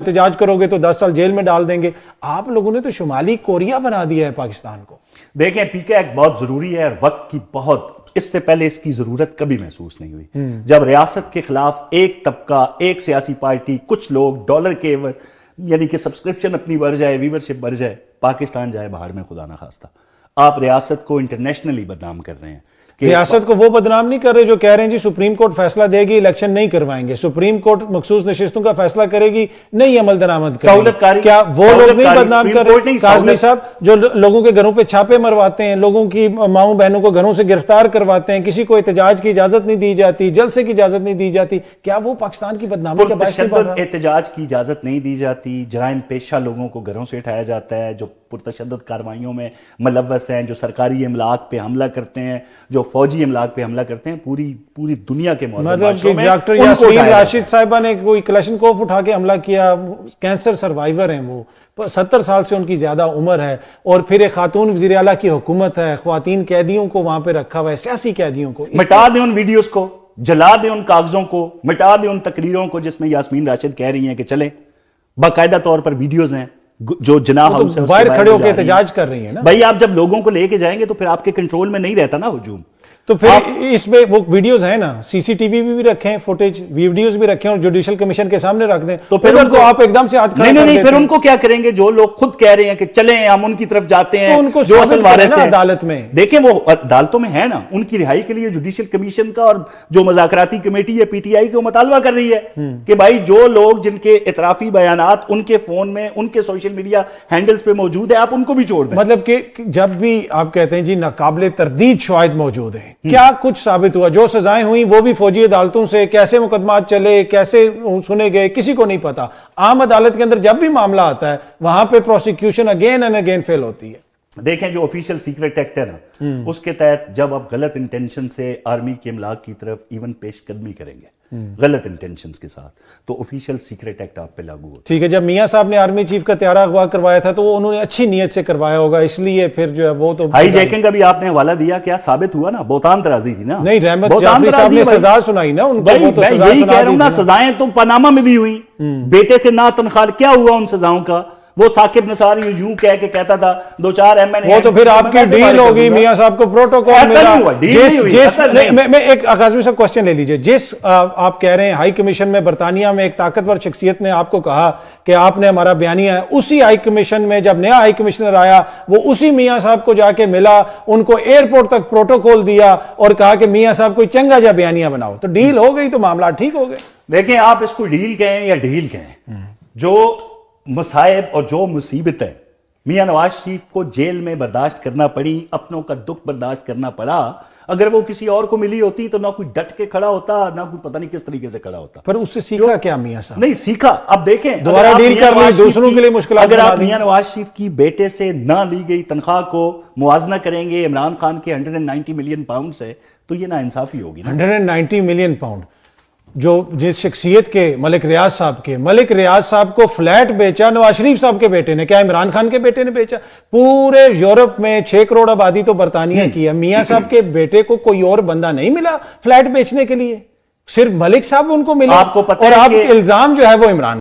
एहतजाज करोगे तो 10 साल जेल में डाल देंगे। आप लोगों ने तो शुमाली कोरिया बना दिया है पाकिस्तान को। देखें, पीके एक्ट बहुत जरूरी है और वक्त की बहुत, इससे पहले इसकी जरूरत कभी महसूस नहीं हुई। जब रियासत के खिलाफ एक तबका, एक सियासी पार्टी, कुछ लोग डॉलर के यानी कि सब्सक्रिप्शन अपनी बढ़ जाए, व्यूवरशिप बढ़ जाए, पाकिस्तान जाए बाहर में, खुदा ना खास्ता। आप रियासत को इंटरनेशनली बदनाम कर रहे हैं। रियासत को वो बदनाम नहीं कर रहे जो कह रहे हैं जी सुप्रीम कोर्ट फैसला देगी, इलेक्शन नहीं करवाएंगे, सुप्रीम कोर्ट मखसूस नशिस्तों का फैसला करेगी, नहीं अमल दरामद करेगी। क्या वो लोग नहीं बदनाम कर रहे? काजमी साहब जो लोगों के घरों पे छापे मरवाते हैं, लोगों की माओ बहनों को घरों से गिरफ्तार करवाते हैं, किसी को एहतजाज की इजाजत नहीं दी जाती, जलसे की इजाजत नहीं दी जाती, क्या वो पाकिस्तान की बदनामी का बायस नहीं बन रहा? एहतजाज की इजाजत नहीं दी जाती, जराइम पेशा लोगों को घरों से उठाया जाता है, जो पुरतशद्दुद कार्रवाइयों में मुलव्वस हैं, जो सरकारी इमलाक पे हमला करते हैं, जो फौजी इमलाक पे हमला करते हैं, पूरी दुनिया के मतलब डॉक्टर यास्मीन राशिद साहिबा ने कोई क्लैशनकोफ उठा के हमला किया, कैंसर सर्वाइवर हैं वो, 70 साल से उनकी ज्यादा उम्र है, और फिर एक खातून वजीर आला की हुकूमत है, ख्वातीन कैदियों को वहां पे रखा हुआ है, सियासी कैदियों को। मिटा दें उन वीडियोस को, जला दें उन कागजों को, मिटा दें उन तकरीरों को जिसमें यास्मीन राशिद कह रही हैं कि चले, बाकायदा तौर पर वीडियोज हैं जो जिनाह हाउस है बाहर खड़े होकर एहतजाज कर रही है ना भाई। आप जब लोगों को लेके जाएंगे तो फिर आपके कंट्रोल में नहीं रहता ना हुजूम। तो फिर इसमें वो वीडियोस हैं ना, सीसीटीवी भी रखें, फुटेज वीडियोस भी रखें और जुडिशियल कमीशन के सामने रख दें, तो फिर तो आप एकदम से हाथ खड़ा नहीं, फिर उनको क्या करेंगे? जो लोग खुद कह रहे हैं कि चलें हम उनकी तरफ जाते हैं, तो उनको जो असल वारिस हैं अदालत में, देखें वो अदालतों में है ना, उनकी रिहाई के लिए जुडिशियल कमीशन का और जो मुज़ाकराती कमेटी है पीटीआई को मुतालबा कर रही है कि भाई जो लोग जिनके इतराफी बयानात उनके फोन में, उनके सोशल मीडिया हैंडल्स पे मौजूद है, आप उनको भी छोड़ दें। मतलब कि जब भी आप कहते हैं जी नाकाबिले तरदीद शवाहिद मौजूद है, क्या कुछ साबित हुआ? जो सजाएं हुई वो भी फौजी अदालतों से, कैसे मुकदमात चले, कैसे सुने गए, किसी को नहीं पता। आम अदालत के अंदर जब भी मामला आता है वहां पे prosecution again and again fail होती है। देखें, जो ऑफिशियल सीक्रेट एक्ट है ना, उसके तहत जब आप गलत इंटेंशन से आर्मी के इमलाक की तरफ इवन पेशकदमी करेंगे गलत इंटेंशंस के साथ, तो ऑफिशियल सीक्रेट एक्ट आप पे लागू होता है। ठीक है, जब मियां साहब ने आर्मी चीफ का त्यारा अगवा करवाया था तो वो उन्होंने अच्छी नीयत से करवाया होगा, इसलिए फिर जो है वो तो हाई जैकिंग का भी आपने हवाला दिया, क्या साबित हुआ ना? बोतान तराजी थी ना। नहीं, रहमत जाफरी साहब ने सजा सुनाई ना उनको। मैं यही कह रहा हूं ना, सजाएं तो पनामा में भी हुई, बेटे से ना तनख्वाह, क्या हुआ उन सजाओं का? वो साकिब नसार यूं कह के कहता था 2-4 MN, वो तो फिर आपकी डील होगी, मियां साहब को प्रोटोकॉल मिला। मैं एक काज़मी साहब क्वेश्चन ले लीजिए, जिस आप कह रहे हैं हाई कमीशन में बरतानिया में एक ताकतवर शख्सियत ने आपको कहा कि आपने हमारा बयानिया है, उसी हाई कमीशन में जब नया हाई कमिश्नर आया वो उसी मियां साहब को जाके मिला, उनको एयरपोर्ट तक प्रोटोकॉल दिया और कहा कि मियां साहब कोई चंगा जा बयानिया बनाओ, तो डील हो गई, तो मामला ठीक हो गए। देखें, आप इसको डील कहें या ढील कहें, जो मसाइब और जो मुसीबतें मियां नवाज शरीफ को जेल में बर्दाश्त करना पड़ी, अपनों का दुख बर्दाश्त करना पड़ा, अगर वो किसी और को मिली होती तो ना कोई डट के खड़ा होता, ना कोई पता नहीं किस तरीके से खड़ा होता। पर उससे सीखा क्या मियां साहब? नहीं सीखा। अब देखें, दोबारा डील कर ली, दूसरों के लिए मुश्किल। अगर आप मियां नवाज शरीफ की बेटे से ना ली गई तनख्वाह को मुआवजा करेंगे इमरान खान के 190 मिलियन पाउंड से, तो ये ना इंसाफी होगी। 190 मिलियन पाउंड जो जिस शख्सियत के मलिक रियाज साहब को फ्लैट बेचा नवाज शरीफ साहब के बेटे ने, क्या इमरान खान के बेटे ने बेचा? पूरे यूरोप में 6 करोड़ आबादी तो बरतानिया की है, मियां साहब के बेटे को कोई और बंदा नहीं मिला फ्लैट बेचने के लिए, सिर्फ मलिक साहब उनको मिला। आपको पता और है आप इल्जाम जो है वो इमरान